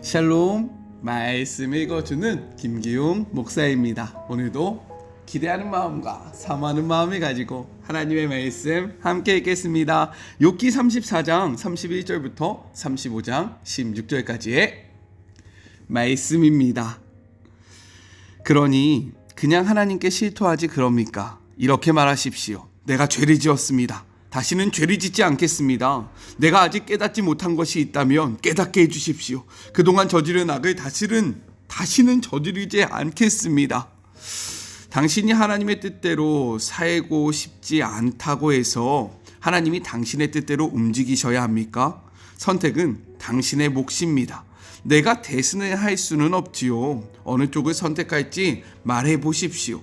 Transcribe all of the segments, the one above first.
샬롬, 말씀 읽어주는 김기용 목사입니다. 오늘도 기대하는 마음과 사모하는 마음을 가지고 하나님의 말씀 함께 읽겠습니다. 욥기 34장 31절부터 35장 16절까지의 말씀입니다. 그러니 그냥 하나님께 실토하지 그럽니까? 이렇게 말하십시오. 내가 죄를 지었습니다. 다시는 죄를 짓지 않겠습니다. 내가 아직 깨닫지 못한 것이 있다면 깨닫게 해주십시오. 그동안 저지른 악을 다시는 저지르지 않겠습니다. 당신이 하나님의 뜻대로 살고 싶지 않다고 해서 하나님이 당신의 뜻대로 움직이셔야 합니까? 선택은 당신의 몫입니다. 내가 대신을 할 수는 없지요. 어느 쪽을 선택할지 말해 보십시오.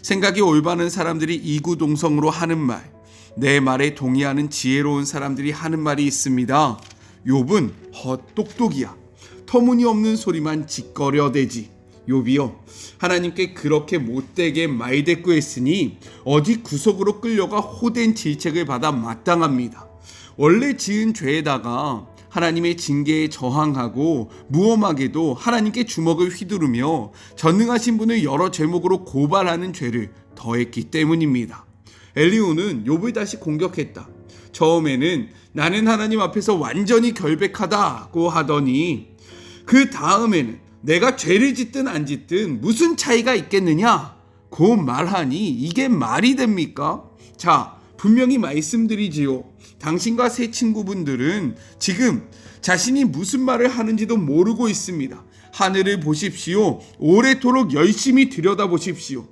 생각이 올바른 사람들이 이구동성으로 하는 말, 내 말에 동의하는 지혜로운 사람들이 하는 말이 있습니다. 욥은 헛똑똑이야. 터무니없는 소리만 짓거려대지. 욥이여, 하나님께 그렇게 못되게 말대꾸했으니 어디 구석으로 끌려가 호된 질책을 받아 마땅합니다. 원래 지은 죄에다가 하나님의 징계에 저항하고 무엄하게도 하나님께 주먹을 휘두르며 전능하신 분을 여러 제목으로 고발하는 죄를 더했기 때문입니다. 엘리후는 욥을 다시 공격했다. 처음에는 나는 하나님 앞에서 완전히 결백하다고 하더니 그 다음에는 내가 죄를 짓든 안 짓든 무슨 차이가 있겠느냐고 말하니 이게 말이 됩니까? 자, 분명히 말씀드리지요. 당신과 새 친구분들은 지금 자신이 무슨 말을 하는지도 모르고 있습니다. 하늘을 보십시오. 오래도록 열심히 들여다보십시오.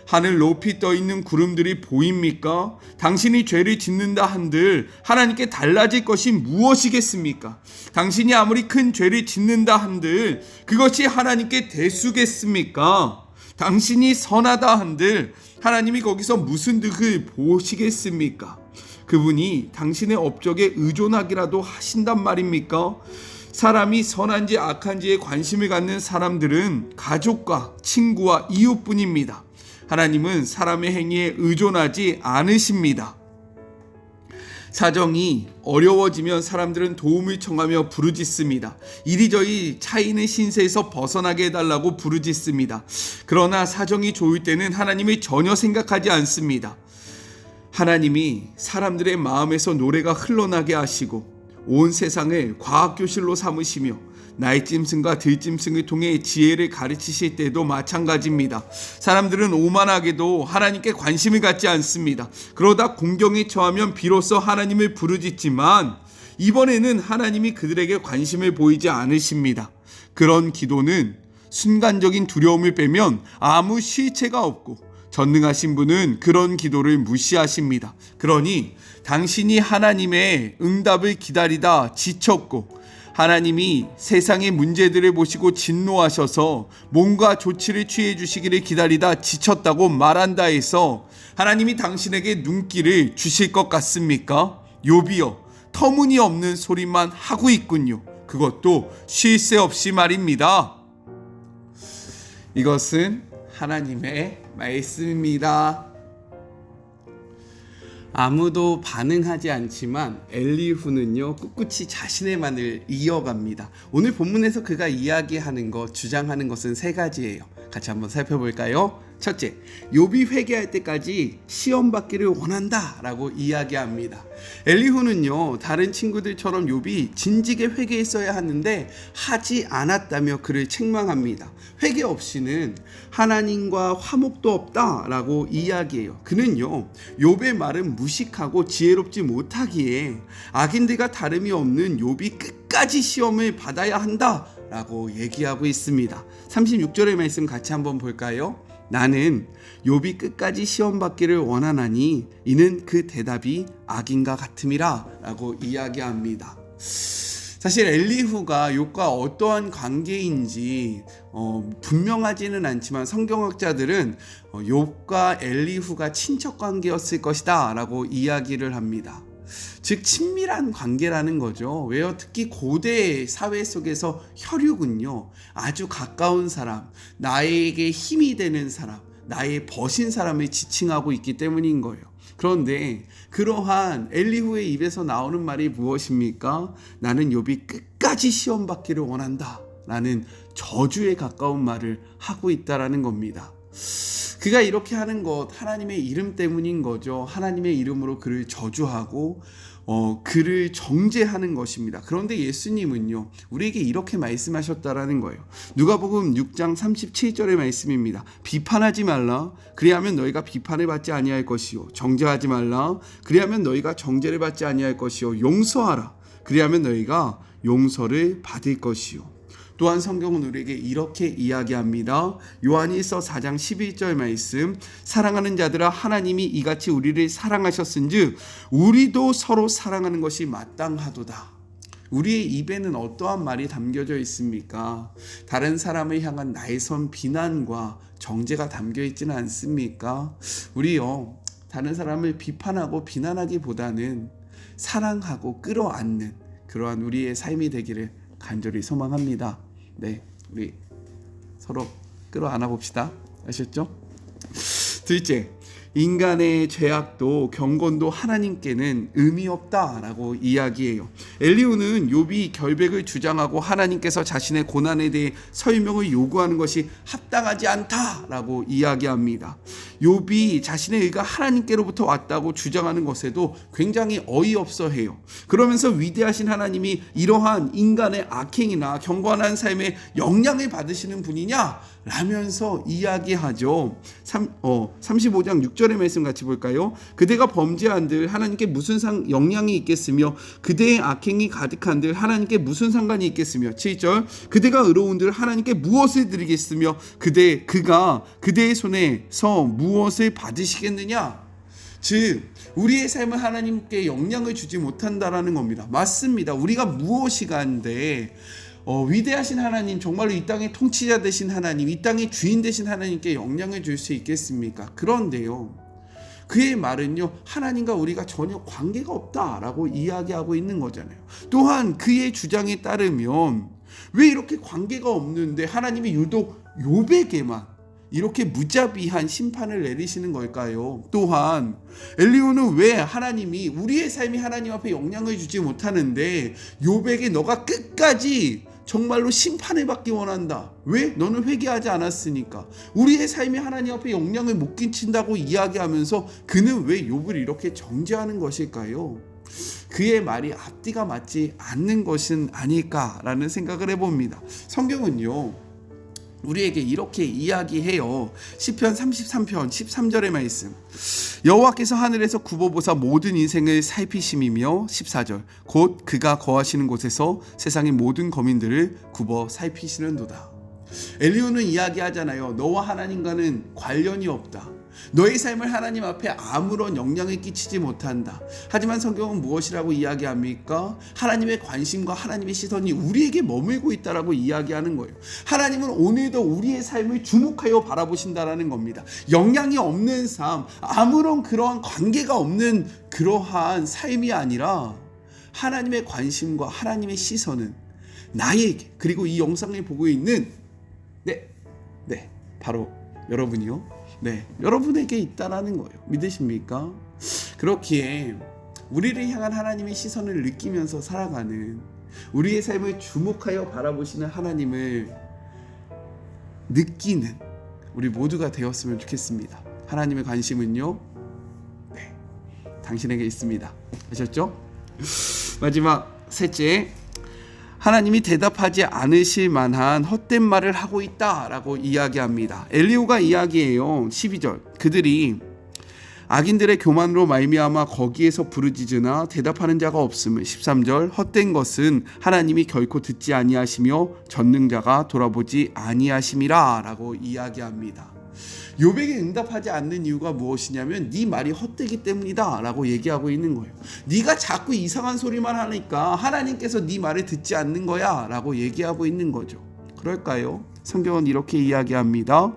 하늘 높이 떠있는 구름들이 보입니까? 당신이 죄를 짓는다 한들 하나님께 달라질 것이 무엇이겠습니까? 당신이 아무리 큰 죄를 짓는다 한들 그것이 하나님께 대수겠습니까? 당신이 선하다 한들 하나님이 거기서 무슨 득을 보시겠습니까? 그분이 당신의 업적에 의존하기라도 하신단 말입니까? 사람이 선한지 악한지에 관심을 갖는 사람들은 가족과 친구와 이웃뿐입니다. 하나님은 사람의 행위에 의존하지 않으십니다. 사정이 어려워지면 사람들은 도움을 청하며 부르짖습니다. 이리저리 차이는 신세에서 벗어나게 해달라고 부르짖습니다. 그러나 사정이 좋을 때는 하나님을 전혀 생각하지 않습니다. 하나님이 사람들의 마음에서 노래가 흘러나게 하시고 온 세상을 과학교실로 삼으시며 나의 찜승과 들짐승을 통해 지혜를 가르치실 때도 마찬가지입니다. 사람들은 오만하게도 하나님께 관심을 갖지 않습니다. 그러다 공경에 처하면 비로소 하나님을 부르짖지만 이번에는 하나님이 그들에게 관심을 보이지 않으십니다. 그런 기도는 순간적인 두려움을 빼면 아무 실체가 없고 전능하신 분은 그런 기도를 무시하십니다. 그러니 당신이 하나님의 응답을 기다리다 지쳤고 하나님이 세상의 문제들을 보시고 진노하셔서 뭔가 조치를 취해 주시기를 기다리다 지쳤다고 말한다 해서 하나님이 당신에게 눈길을 주실 것 같습니까? 욥이여, 터무니없는 소리만 하고 있군요. 그것도 쉴 새 없이 말입니다. 이것은 하나님의 말씀입니다. 아무도 반응하지 않지만 엘리후는요 꿋꿋이 자신의 말을 이어갑니다. 오늘 본문에서 그가 이야기하는 것, 주장하는 것은 세 가지예요. 같이 한번 살펴볼까요? 첫째, 욥이 회개할 때까지 시험 받기를 원한다 라고 이야기합니다. 엘리후는요 다른 친구들처럼 욥이 진지게 회개했어야 하는데 하지 않았다며 그를 책망합니다. 회개 없이는 하나님과 화목도 없다 라고 이야기해요. 그는요 욥의 말은 무식하고 지혜롭지 못하기에 악인들과 다름이 없는 욥이 끝까지 시험을 받아야 한다 라고 얘기하고 있습니다. 36절의 말씀 같이 한번 볼까요? 나는 욥이 끝까지 시험 받기를 원하나니 이는 그 대답이 악인과 같음이라 라고 이야기합니다. 사실 엘리후가 욥과 어떠한 관계인지 분명하지는 않지만 성경학자들은 욥과 엘리후가 친척 관계였을 것이다 라고 이야기를 합니다. 즉 친밀한 관계라는 거죠. 왜요? 특히 고대 사회 속에서 혈육은요 아주 가까운 사람, 나에게 힘이 되는 사람, 나의 벗인 사람을 지칭하고 있기 때문인 거예요. 그런데 그러한 엘리후의 입에서 나오는 말이 무엇입니까? 나는 욥이 끝까지 시험 받기를 원한다 라는 저주에 가까운 말을 하고 있다라는 겁니다. 그가 이렇게 하는 것 하나님의 이름 때문인 거죠. 하나님의 이름으로 그를 저주하고 그를 정죄하는 것입니다. 그런데 예수님은요, 우리에게 이렇게 말씀하셨다라는 거예요. 누가복음 6장 37절의 말씀입니다. 비판하지 말라. 그리하면 너희가 비판을 받지 아니할 것이요. 정죄하지 말라. 그리하면 너희가 정죄를 받지 아니할 것이요. 용서하라. 그리하면 너희가 용서를 받을 것이요. 또한 성경은 우리에게 이렇게 이야기합니다. 요한일서 4장 11절 말씀, 사랑하는 자들아 하나님이 이같이 우리를 사랑하셨은즉 우리도 서로 사랑하는 것이 마땅하도다. 우리의 입에는 어떠한 말이 담겨져 있습니까? 다른 사람을 향한 날선 비난과 정죄가 담겨 있지는 않습니까? 우리요, 다른 사람을 비판하고 비난하기보다는 사랑하고 끌어안는 그러한 우리의 삶이 되기를 간절히 소망합니다. 네, 우리 서로 끌어안아 봅시다. 아셨죠? 둘째, 인간의 죄악도 경건도 하나님께는 의미 없다라고 이야기해요. 엘리후는 욥이 결백을 주장하고 하나님께서 자신의 고난에 대해 설명을 요구하는 것이 합당하지 않다라고 이야기합니다. 욥이 자신의 의가 하나님께로부터 왔다고 주장하는 것에도 굉장히 어이없어해요. 그러면서 위대하신 하나님이 이러한 인간의 악행이나 경건한 삶에 영향을 받으시는 분이냐? 라면서 이야기하죠. 35장 6절의 말씀 같이 볼까요? 그대가 범죄한들 하나님께 무슨 영향이 있겠으며 그대의 악행이 가득한들 하나님께 무슨 상관이 있겠으며 7절 그대가 의로운들 하나님께 무엇을 드리겠으며 그가 그대의 손에서 무엇을 받으시겠느냐? 즉 우리의 삶을 하나님께 영향을 주지 못한다라는 겁니다. 맞습니다. 우리가 무엇이간데 위대하신 하나님, 정말로 이 땅의 통치자 되신 하나님, 이 땅의 주인 되신 하나님께 영향을 줄 수 있겠습니까? 그런데요, 그의 말은요, 하나님과 우리가 전혀 관계가 없다라고 이야기하고 있는 거잖아요. 또한 그의 주장에 따르면 왜 이렇게 관계가 없는데 하나님이 유독 욥에게만 이렇게 무자비한 심판을 내리시는 걸까요? 또한 엘리후는 왜 하나님이 우리의 삶이 하나님 앞에 영향을 주지 못하는데 욥에게 너가 끝까지 정말로 심판을 받기 원한다. 왜? 너는 회개하지 않았으니까. 우리의 삶이 하나님 앞에 영향을 못 끼친다고 이야기하면서 그는 왜 욥을 이렇게 정죄하는 것일까요? 그의 말이 앞뒤가 맞지 않는 것은 아닐까라는 생각을 해봅니다. 성경은요, 우리에게 이렇게 이야기해요. 시편 33편 13절의 말씀, 여호와께서 하늘에서 굽어보사 모든 인생을 살피심이며 14절 곧 그가 거하시는 곳에서 세상의 모든 거민들을 굽어 살피시는도다. 엘리후는 이야기하잖아요. 너와 하나님과는 관련이 없다. 너의 삶을 하나님 앞에 아무런 영향을 끼치지 못한다. 하지만 성경은 무엇이라고 이야기합니까? 하나님의 관심과 하나님의 시선이 우리에게 머물고 있다라고 이야기하는 거예요. 하나님은 오늘도 우리의 삶을 주목하여 바라보신다라는 겁니다. 영향이 없는 삶, 아무런 그러한 관계가 없는 그러한 삶이 아니라 하나님의 관심과 하나님의 시선은 나에게, 그리고 이 영상을 보고 있는 바로 여러분이요. 여러분에게 있다라는 거예요. 믿으십니까? 그렇기에 우리를 향한 하나님의 시선을 느끼면서 살아가는, 우리의 삶을 주목하여 바라보시는 하나님을 느끼는 우리 모두가 되었으면 좋겠습니다. 하나님의 관심은요, 당신에게 있습니다. 아셨죠? 마지막 셋째, 하나님이 대답하지 않으실 만한 헛된 말을 하고 있다라고 이야기합니다. 엘리후가 이야기해요. 12절 그들이 악인들의 교만으로 말미암아 거기에서 부르짖으나 대답하는 자가 없음을. 13절 헛된 것은 하나님이 결코 듣지 아니하시며 전능자가 돌아보지 아니하심이라 라고 이야기합니다. 욥에게 응답하지 않는 이유가 무엇이냐면 네 말이 헛되기 때문이다 라고 얘기하고 있는 거예요. 네가 자꾸 이상한 소리만 하니까 하나님께서 네 말을 듣지 않는 거야 라고 얘기하고 있는 거죠. 그럴까요? 성경은 이렇게 이야기합니다.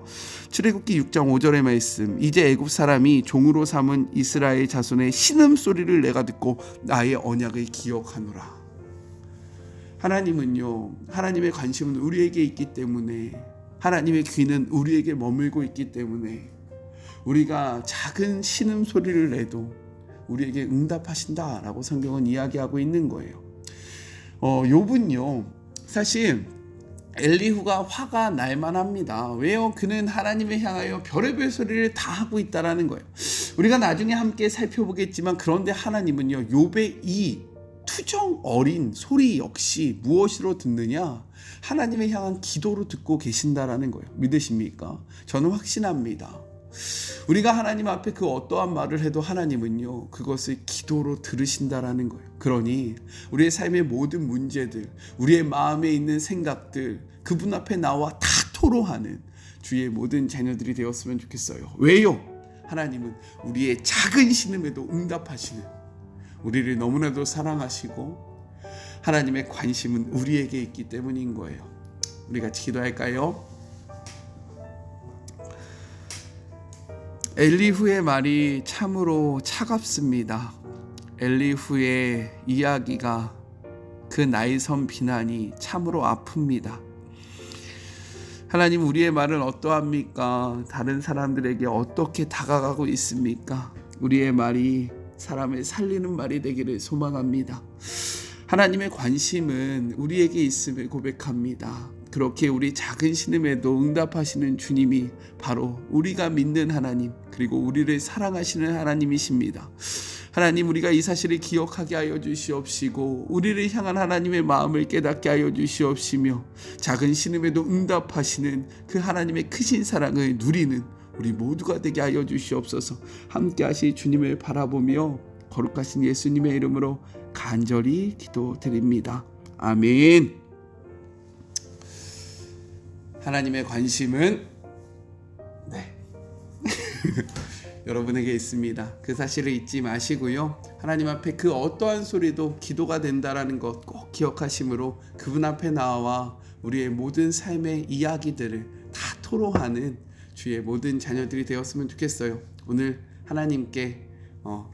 출애굽기 6장 5절의 말씀, 이제 애굽 사람이 종으로 삼은 이스라엘 자손의 신음소리를 내가 듣고 나의 언약을 기억하노라. 하나님은요, 하나님의 관심은 우리에게 있기 때문에, 하나님의 귀는 우리에게 머물고 있기 때문에 우리가 작은 신음소리를 내도 우리에게 응답하신다라고 성경은 이야기하고 있는 거예요. 욥은요, 사실 엘리후가 화가 날 만합니다. 왜요? 그는 하나님을 향하여 별의별 소리를 다 하고 있다라는 거예요. 우리가 나중에 함께 살펴보겠지만, 그런데 하나님은요, 욥의 이 투정 어린 소리 역시 무엇으로 듣느냐? 하나님을 향한 기도로 듣고 계신다라는 거예요. 믿으십니까? 저는 확신합니다. 우리가 하나님 앞에 그 어떠한 말을 해도 하나님은요, 그것을 기도로 들으신다라는 거예요. 그러니 우리의 삶의 모든 문제들, 우리의 마음에 있는 생각들, 그분 앞에 나와 다 토로하는 주의 모든 자녀들이 되었으면 좋겠어요. 왜요? 하나님은 우리의 작은 신음에도 응답하시는, 우리를 너무나도 사랑하시고 하나님의 관심은 우리에게 있기 때문인 거예요. 우리 같이 기도할까요? 엘리후의 말이 참으로 차갑습니다. 엘리후의 이야기가, 그 나이선 비난이 참으로 아픕니다. 하나님, 우리의 말은 어떠합니까? 다른 사람들에게 어떻게 다가가고 있습니까? 우리의 말이 사람을 살리는 말이 되기를 소망합니다. 하나님의 관심은 우리에게 있음을 고백합니다. 그렇게 우리 작은 신음에도 응답하시는 주님이 바로 우리가 믿는 하나님, 그리고 우리를 사랑하시는 하나님이십니다. 하나님, 우리가 이 사실을 기억하게 하여 주시옵시고 우리를 향한 하나님의 마음을 깨닫게 하여 주시옵시며, 작은 신음에도 응답하시는 그 하나님의 크신 사랑을 누리는 우리 모두가 되게 하여 주시옵소서. 함께 하실 주님을 바라보며 거룩하신 예수님의 이름으로 간절히 기도드립니다. 아멘. 하나님의 관심은 여러분에게 있습니다. 그 사실을 잊지 마시고요. 하나님 앞에 그 어떠한 소리도 기도가 된다라는 것 꼭 기억하심으로 그분 앞에 나와 우리의 모든 삶의 이야기들을 다 토로하는 주의 모든 자녀들이 되었으면 좋겠어요. 오늘 하나님께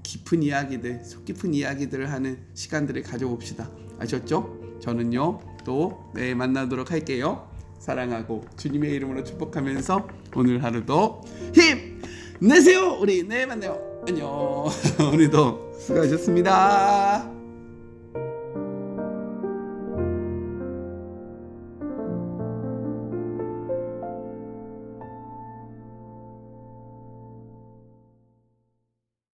깊은 이야기들, 속 깊은 이야기들을 하는 시간들을 가져봅시다. 아셨죠? 저는요, 또 내일 만나도록 할게요. 사랑하고 주님의 이름으로 축복하면서 오늘 하루도 힘내세요. 우리 내일 만나요. 안녕. 오늘도 수고하셨습니다.